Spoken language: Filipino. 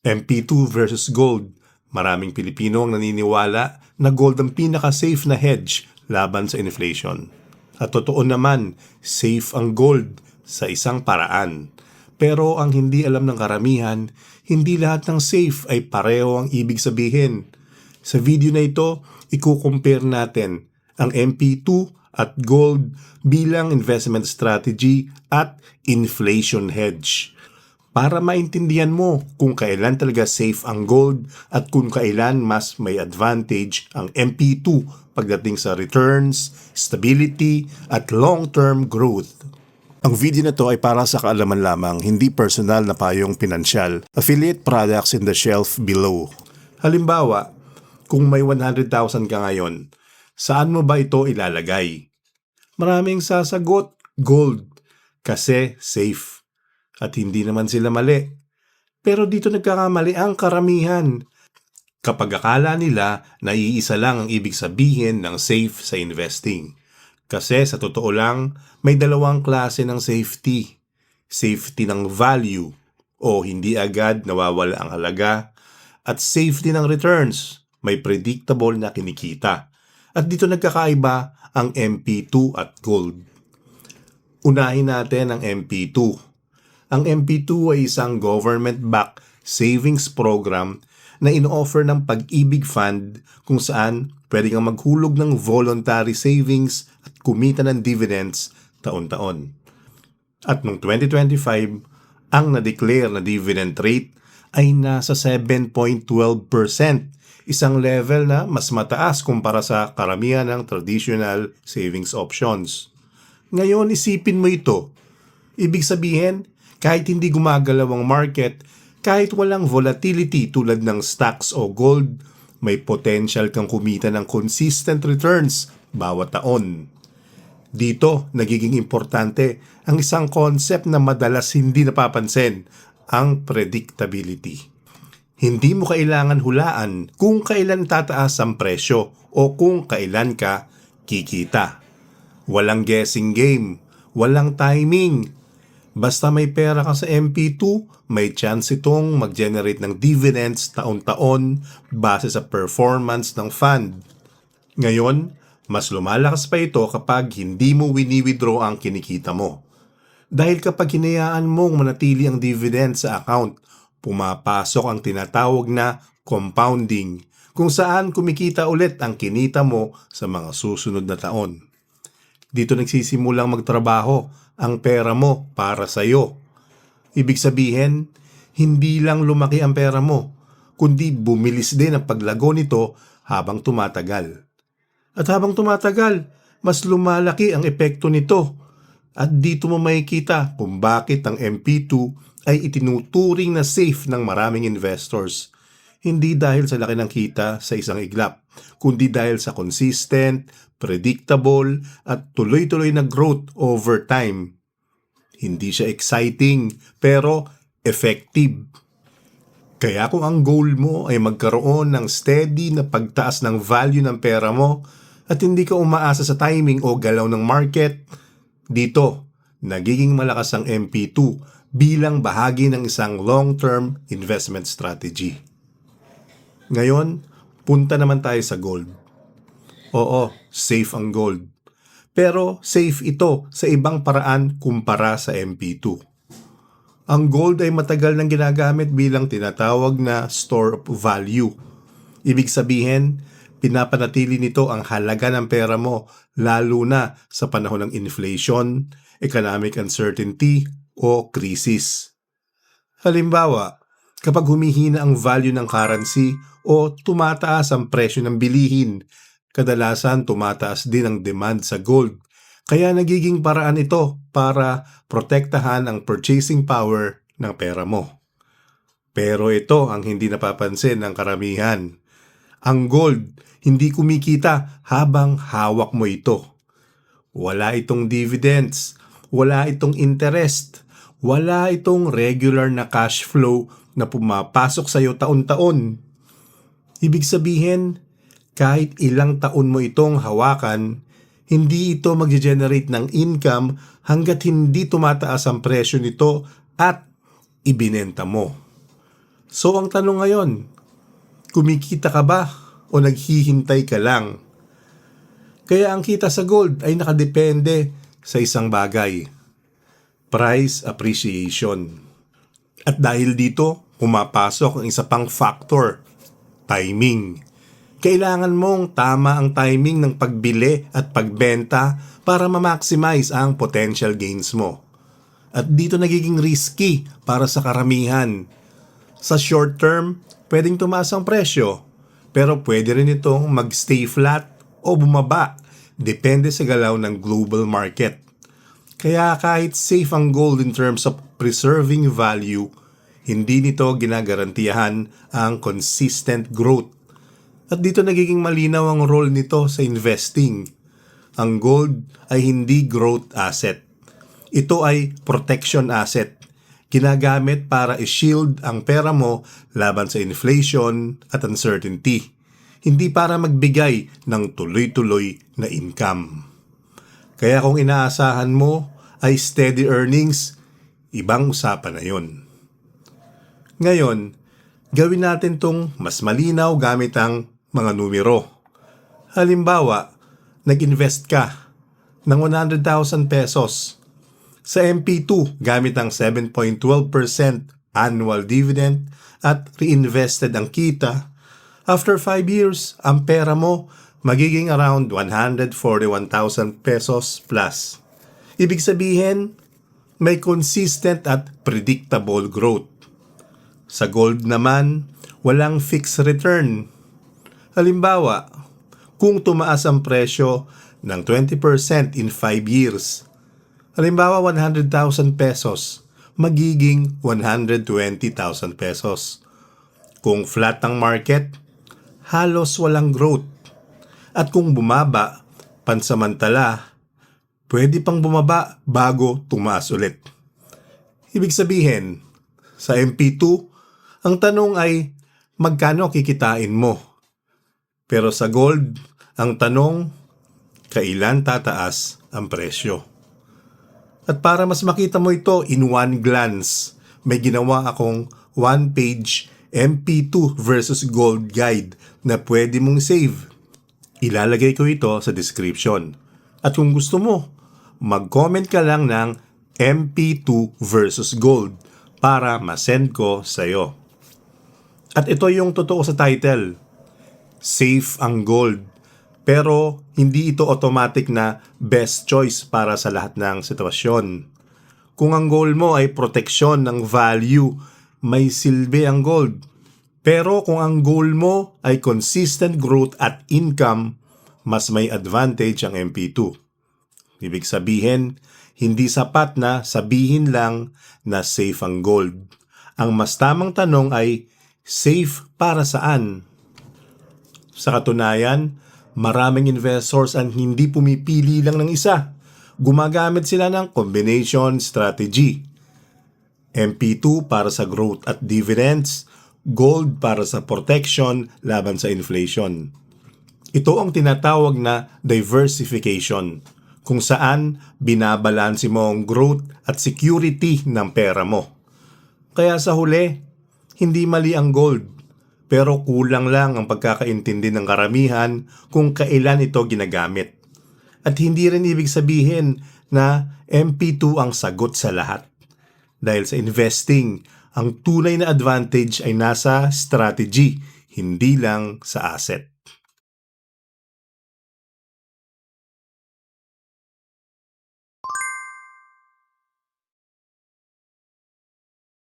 MP2 versus gold. Maraming Pilipino ang naniniwala na gold ang pinaka-safe na hedge laban sa inflation. At totoo naman, safe ang gold sa isang paraan. Pero ang hindi alam ng karamihan, hindi lahat ng safe ay pareho ang ibig sabihin. Sa video na ito, i-compare natin ang MP2 at gold bilang investment strategy at inflation hedge. Para maintindihan mo kung kailan talaga safe ang gold at kung kailan mas may advantage ang MP2 pagdating sa returns, stability, at long-term growth. Ang video na to ay para sa kaalaman lamang, hindi personal na payong pinansyal. Affiliate products in the shelf below. Halimbawa, kung may 100,000 ka ngayon, saan mo ba ito ilalagay? Maraming sasagot, gold, kasi safe. At hindi naman sila mali. Pero dito nagkakamali ang karamihan. Kapag akala nila na iisa lang ang ibig sabihin ng safe sa investing. Kasi sa totoo lang, may dalawang klase ng safety. Safety ng value o hindi agad nawawala ang halaga. At safety ng returns, may predictable na kinikita. At dito nagkakaiba ang MP2 at gold. Unahin natin ang MP2. Ang MP2 ay isang government-backed savings program na ino-offer ng Pag-ibig Fund kung saan pwede kang maghulog ng voluntary savings at kumita ng dividends taon-taon. At noong 2025, ang na-declare na dividend rate ay nasa 7.12%, isang level na mas mataas kumpara sa karamihan ng traditional savings options. Ngayon, isipin mo ito. Ibig sabihin, kahit hindi gumagalaw ang market, kahit walang volatility tulad ng stocks o gold, may potential kang kumita ng consistent returns bawat taon. Dito, nagiging importante ang isang concept na madalas hindi napapansin, ang predictability. Hindi mo kailangan hulaan kung kailan tataas ang presyo o kung kailan ka kikita. Walang guessing game, walang timing. Basta may pera ka sa MP2, may chance itong mag-generate ng dividends taon-taon base sa performance ng fund. Ngayon, mas lumalakas pa ito kapag hindi mo wini-withdraw ang kinikita mo. Dahil kapag hinayaan mong manatili ang dividend sa account, pumapasok ang tinatawag na compounding, kung saan kumikita ulit ang kinita mo sa mga susunod na taon. Dito nagsisimulang magtrabaho ang pera mo para sa iyo. Ibig sabihin, hindi lang lumaki ang pera mo, kundi bumilis din ang paglago nito habang tumatagal. At habang tumatagal, mas lumalaki ang epekto nito. At dito mo makikita kung bakit ang MP2 ay itinuturing na safe ng maraming investors. Hindi dahil sa laki ng kita sa isang iglap, kundi dahil sa consistent, predictable, at tuloy-tuloy na growth over time. Hindi siya exciting, pero effective. Kaya kung ang goal mo ay magkaroon ng steady na pagtaas ng value ng pera mo at hindi ka umaasa sa timing o galaw ng market, dito, nagiging malakas ang MP2 bilang bahagi ng isang long-term investment strategy. Ngayon, punta naman tayo sa gold. Oo, safe ang gold. Pero safe ito sa ibang paraan kumpara sa MP2. Ang gold ay matagal nang ginagamit bilang tinatawag na store of value. Ibig sabihin, pinapanatili nito ang halaga ng pera mo lalo na sa panahon ng inflation, economic uncertainty o krisis. Halimbawa, kapag humihina ang value ng currency o tumataas ang presyo ng bilihin, kadalasan tumataas din ang demand sa gold. Kaya nagiging paraan ito para protektahan ang purchasing power ng pera mo. Pero ito ang hindi napapansin ng karamihan. Ang gold hindi kumikita habang hawak mo ito. Wala itong dividends, wala itong interest, wala itong regular na cash flow na pumapasok sa iyo taon-taon. Ibig sabihin, kahit ilang taon mo itong hawakan, hindi ito mag-generate ng income hanggat hindi tumataas ang presyo nito at ibinenta mo. So ang tanong ngayon, kumikita ka ba o naghihintay ka lang? Kaya ang kita sa gold ay nakadepende sa isang bagay, price appreciation. At dahil dito, pumapasok ang isa pang factor, timing. Kailangan mong tama ang timing ng pagbili at pagbenta para ma-maximize ang potential gains mo. At dito nagiging risky para sa karamihan. Sa short term, pwedeng tumaas ang presyo, pero pwede rin itong mag-stay flat o bumaba, depende sa galaw ng global market. Kaya kahit safe ang gold in terms of preserving value, hindi nito ginagarantiyahan ang consistent growth. At dito nagiging malinaw ang role nito sa investing. Ang gold ay hindi growth asset. Ito ay protection asset. Ginagamit para i-shield ang pera mo laban sa inflation at uncertainty. Hindi para magbigay ng tuloy-tuloy na income. Kaya kung inaasahan mo ay steady earnings, ibang usapan na yun. Ngayon, gawin natin tong mas malinaw gamit ang mga numero. Halimbawa, nag-invest ka ng 100,000 pesos sa MP2 gamit ang 7.12% annual dividend at reinvested ang kita. After 5 years, ang pera mo magiging around 141,000 pesos plus. Ibig sabihin, may consistent at predictable growth. Sa gold naman, walang fixed return. Halimbawa, kung tumaas ang presyo ng 20% in 5 years, halimbawa 100,000 pesos, magiging 120,000 pesos. Kung flat ang market, halos walang growth. At kung bumaba, pansamantala, pwede pang bumaba bago tumaas ulit. Ibig sabihin, sa MP2, ang tanong ay magkano kikitain mo? Pero sa gold, ang tanong, kailan tataas ang presyo? At para mas makita mo ito in one glance, may ginawa akong one-page MP2 versus gold guide na pwede mong save. Ilalagay ko ito sa description. At kung gusto mo, mag-comment ka lang ng MP2 versus gold para ma-send ko sa'yo. At ito yung totoo sa title. Safe ang gold. Pero hindi ito automatic na best choice para sa lahat ng sitwasyon. Kung ang goal mo ay proteksyon ng value, may silbi ang gold. Pero kung ang goal mo ay consistent growth at income, mas may advantage ang MP2. Ibig sabihin, hindi sapat na sabihin lang na safe ang gold. Ang mas tamang tanong ay, safe para saan? Sa katunayan, maraming investors ang hindi pumipili lang ng isa. Gumagamit sila ng combination strategy. MP2 para sa growth at dividends, gold para sa protection laban sa inflation. Ito ang tinatawag na diversification, kung saan binabalanse mo ang growth at security ng pera mo. Kaya sa huli, hindi mali ang gold, pero kulang lang ang pagkakaintindi ng karamihan kung kailan ito ginagamit. At hindi rin ibig sabihin na MP2 ang sagot sa lahat. Dahil sa investing, ang tunay na advantage ay nasa strategy, hindi lang sa asset.